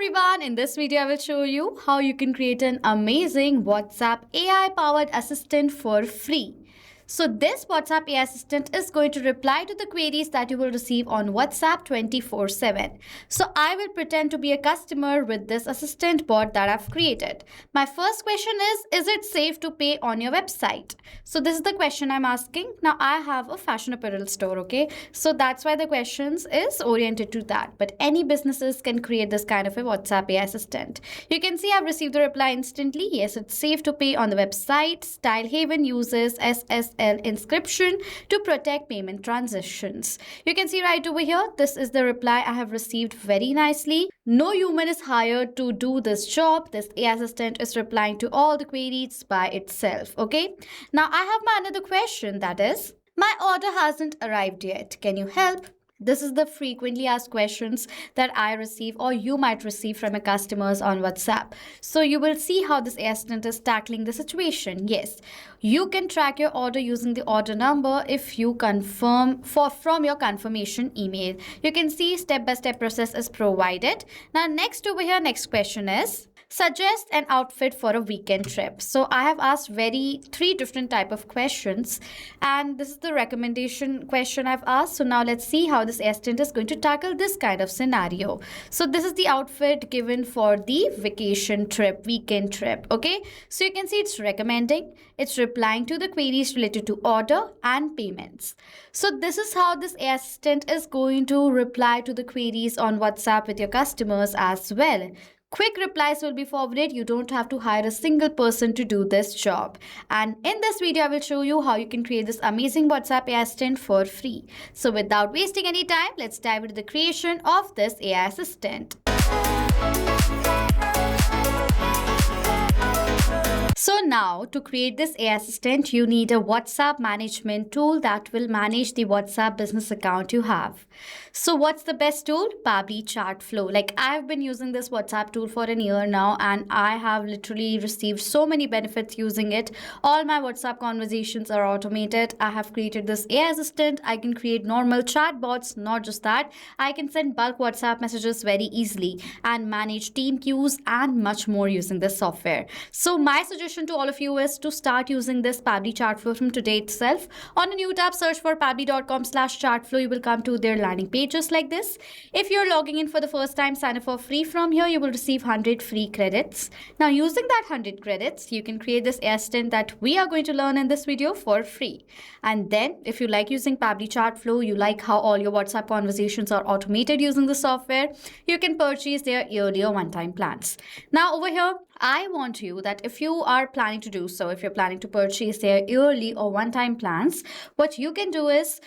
everyone, in this video I will show you how you can create an amazing WhatsApp AI powered assistant for free. So this WhatsApp AI assistant is going to reply to the queries that you will receive on WhatsApp 24/7. So I will pretend to be a customer with this assistant bot that I've created. My first question is it safe to pay on your website? So this is the question I'm asking. Now I have a fashion apparel store, okay? So that's why the questions is oriented to that. But any businesses can create this kind of a WhatsApp AI assistant. You can see I've received the reply instantly. Yes, it's safe to pay on the website. Style Haven uses SSL inscription to protect payment transactions. You can see right over here, this is the reply I have received very nicely. No human is hired to do this job. This AI assistant is replying to all the queries by itself. Okay. Now I have my another question, that is, my order hasn't arrived yet. Can you help? This is the frequently asked questions that I receive or you might receive from your customers on WhatsApp. So you will see how this assistant is tackling the situation. Yes, you can track your order using the order number if you confirm from your confirmation email. You can see step-by-step process is provided. Now next over here, next question is, suggest an outfit for a weekend trip. So I have asked three different type of questions, and this is the recommendation question I've asked. So now let's see how this assistant is going to tackle this kind of scenario. So this is the outfit given for the vacation trip, weekend trip. Okay, so you can see it's recommending, it's replying to the queries related to order and payments. So this is how this assistant is going to reply to the queries on WhatsApp with your customers as well. Quick replies will be forwarded. You don't have to hire a single person to do this job. And in this video, I will show you how you can create this amazing WhatsApp AI assistant for free. So without wasting any time, let's dive into the creation of this AI assistant. So now to create this AI assistant, you need a WhatsApp management tool that will manage the WhatsApp business account you have. So what's the best tool? Pabbly Chatflow. Like, I've been using this WhatsApp tool for a year now, and I have literally received so many benefits using it. All my WhatsApp conversations are automated. I have created this AI assistant. I can create normal chatbots. Not just that, I can send bulk WhatsApp messages very easily and manage team queues and much more using this software. So my suggestion to all of you is to start using this Pabbly Chatflow from today itself. On a new tab, search for pabbly.com/chatflow. You will come to their landing page just like this. If you're logging in for the first time, sign up for free from here. You will receive 100 free credits. Now using that 100 credits, you can create this assistant that we are going to learn in this video for free. And then if you like using Pabbly Chatflow, you like how all your WhatsApp conversations are automated using the software, you can purchase their yearly or one-time plans. Now over here, I want you that if you are planning to do so, if you're planning to purchase their yearly or one-time plans, what you can do is,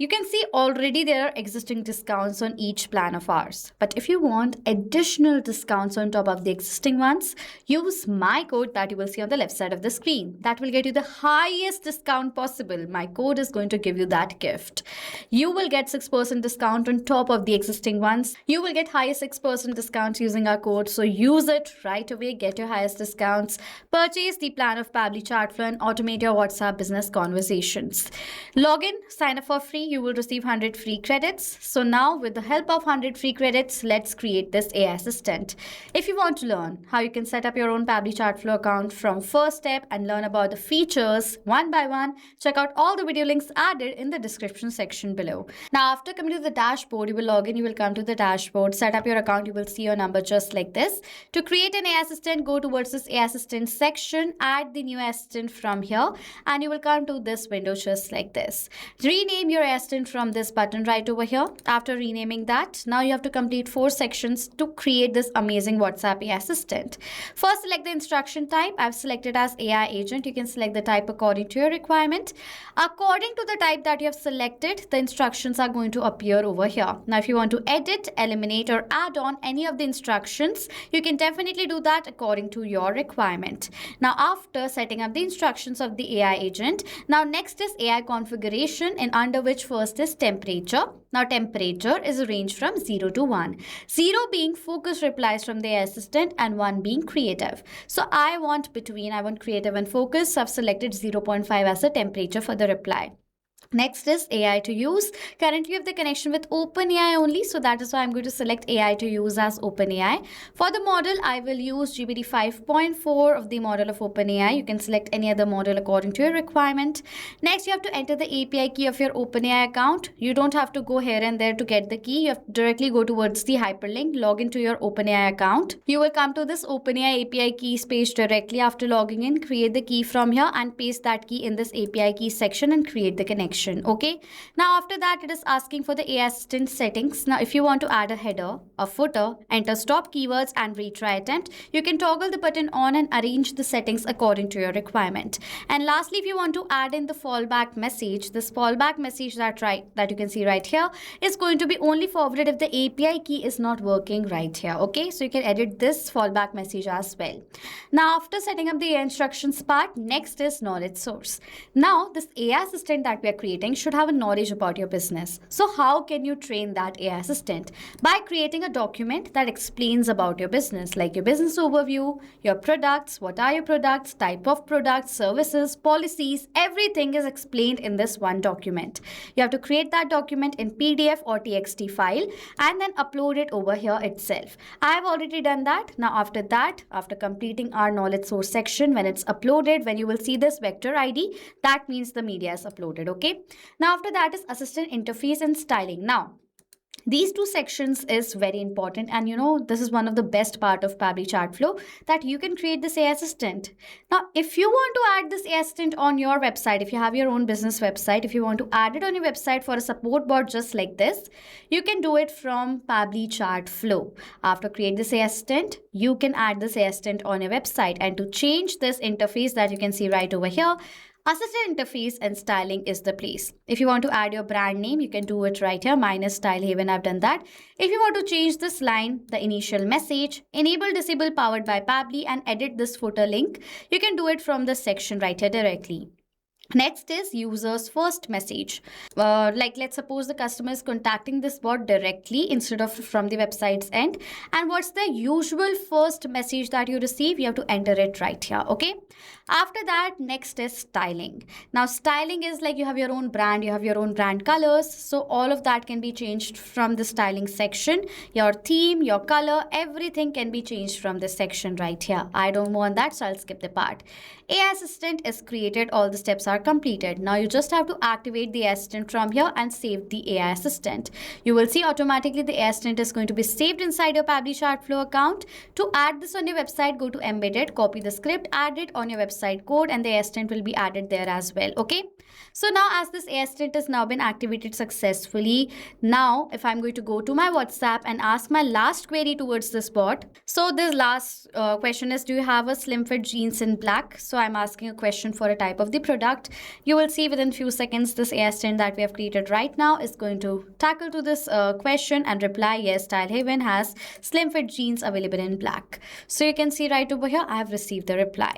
you can see already there are existing discounts on each plan of ours. But if you want additional discounts on top of the existing ones, use my code that you will see on the left side of the screen. That will get you the highest discount possible. My code is going to give you that gift. You will get 6% discount on top of the existing ones. You will get highest 6% discounts using our code. So use it right away. Get your highest discounts. Purchase the plan of Pabbly Chatflow and automate your WhatsApp business conversations. Log in, sign up for free. You will receive 100 free credits. So now with the help of 100 free credits, let's create this AI assistant. If you want to learn how you can set up your own Pabbly Chatflow account from first step and learn about the features one by one, check out all the video links added in the description section below. Now after coming to the dashboard, you will log in, you will come to the dashboard, set up your account, you will see your number just like this. To create an AI assistant, go towards this AI assistant section, add the new assistant from here, and you will come to this window just like this. Rename your assistant from this button right over here. After renaming that, now you have to complete 4 sections to create this amazing WhatsApp AI assistant. First, select the instruction type. I've selected as AI agent. You can select the type according to your requirement. According to the type that you have selected, the instructions are going to appear over here. Now, if you want to edit, eliminate, or add on any of the instructions, you can definitely do that according to your requirement. Now, after setting up the instructions of the AI agent, now next is AI configuration, in under which first is temperature. Now temperature is a range from 0 to 1. 0 being focused replies from the assistant and 1 being creative. So I want between, I want creative and focus. So I've selected 0.5 as a temperature for the reply. Next is AI to use. Currently, we have the connection with OpenAI only, so that is why I'm going to select AI to use as OpenAI. For the model, I will use GPT 5.4 of the model of OpenAI. You can select any other model according to your requirement. Next, you have to enter the API key of your OpenAI account. You don't have to go here and there to get the key. You have to directly go towards the hyperlink, log into your OpenAI account. You will come to this OpenAI API keys page directly after logging in. Create the key from here and paste that key in this API key section and create the connection. Okay, now after that it is asking for the AI assistant settings. Now if you want to add a header, a footer, enter stop keywords and retry attempt, you can toggle the button on and arrange the settings according to your requirement. And lastly, if you want to add in the fallback message, this fallback message that you can see right here is going to be only forwarded if the API key is not working right here. Okay, so you can edit this fallback message as well. Now after setting up the instructions part, next is knowledge source. Now this AI assistant that we are creating should have a knowledge about your business. So how can you train that AI assistant? By creating a document that explains about your business, like your business overview, your products, what are your products, type of products, services, policies, everything is explained in this one document. You have to create that document in PDF or TXT file and then upload it over here itself. I have already done that. Now after that, after completing our knowledge source section, when it's uploaded, when you will see this vector ID, that means the media is uploaded. Okay, now after that is assistant interface and styling. Now these two sections is very important, and this is one of the best part of Pabbly Chatflow, that you can create this AI assistant. Now if you want to add this AI assistant on your website, if you have your own business website, if you want to add it on your website for a support bot just like this, you can do it from Pabbly Chatflow. After create this AI assistant, you can add this AI assistant on your website, and to change this interface that you can see right over here, assistant interface and styling is the place. If you want to add your brand name, you can do it right here, minus style haven. I've done that. If you want to change this line, the initial message, enable disable powered by Pabbly, and edit this footer link, you can do it from this section right here directly. Next is user's first message. Like let's suppose the customer is contacting this bot directly instead of from the website's end. And what's the usual first message that you receive? You have to enter it right here. Okay. After that, next is styling. Now styling is like you have your own brand, you have your own brand colors. So all of that can be changed from the styling section. Your theme, your color, everything can be changed from this section right here. I don't want that, so I'll skip the part. AI assistant is created, all the steps are completed. Now you just have to activate the assistant from here and save the AI assistant. You will see automatically the AI assistant is going to be saved inside your Pabbly Chatflow account. To add this on your website, go to embedded, copy the script, add it on your website code, and the AI assistant will be added there as well. Okay. So now as this AI assistant has now been activated successfully, now if I'm going to go to my WhatsApp and ask my last query towards this bot. So this last question is, do you have a slim fit jeans in black? So I'm asking a question for a type of the product. You will see within few seconds this AI assistant that we have created right now is going to tackle to this question and reply, yes, Style Haven has slim fit jeans available in black. So you can see right over here, I have received the reply.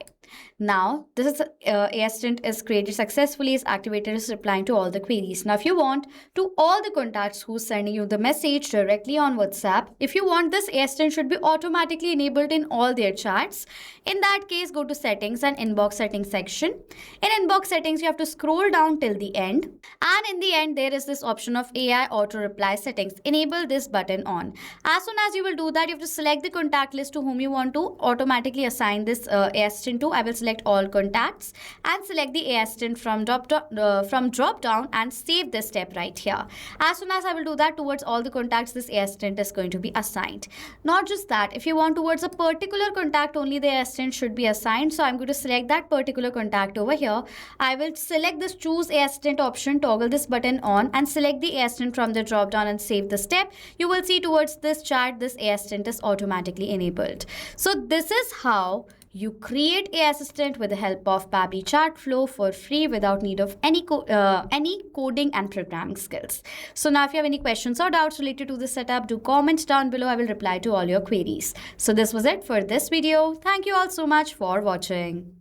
Now this is AI assistant is created successfully, is activated, is replying to all the queries. Now if you want to all the contacts who's sending you the message directly on WhatsApp, if you want this AI assistant should be automatically enabled in all their chats. In that case, go to settings and inbox settings section. In inbox settings, you have to scroll down till the end, and in the end there is this option of AI auto reply settings. Enable this button on. As soon as you will do that, you have to select the contact list to whom you want to automatically assign this AI assistant to. I will select all contacts and select the AI assistant from drop down and save this step right here. As soon as I will do that, towards all the contacts this AI assistant is going to be assigned. Not just that, if you want towards a particular contact only the AI assistant should be assigned. So I'm going to select that particular contact over here. I will select this choose AI assistant option, toggle this button on and select the AI assistant from the drop down and save the step. You will see towards this chat this AI assistant is automatically enabled. So this is how you create AI assistant with the help of Pabbly Chatflow for free without need of any coding and programming skills. So now if you have any questions or doubts related to this setup, do comment down below. I will reply to all your queries. So this was it for this video. Thank you all so much for watching.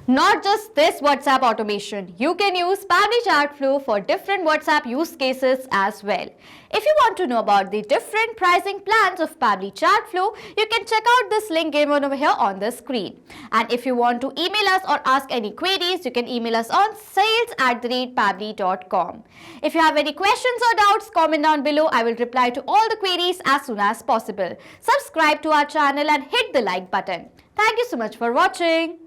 Not just this WhatsApp automation, you can use Pabbly Chatflow for different WhatsApp use cases as well. If you want to know about the different pricing plans of Pabbly Chatflow, you can check out this link given over here on the screen. And if you want to email us or ask any queries, you can email us on sales@pabbly.com. If you have any questions or doubts, comment down below. I will reply to all the queries as soon as possible. Subscribe to our channel and hit the like button. Thank you so much for watching.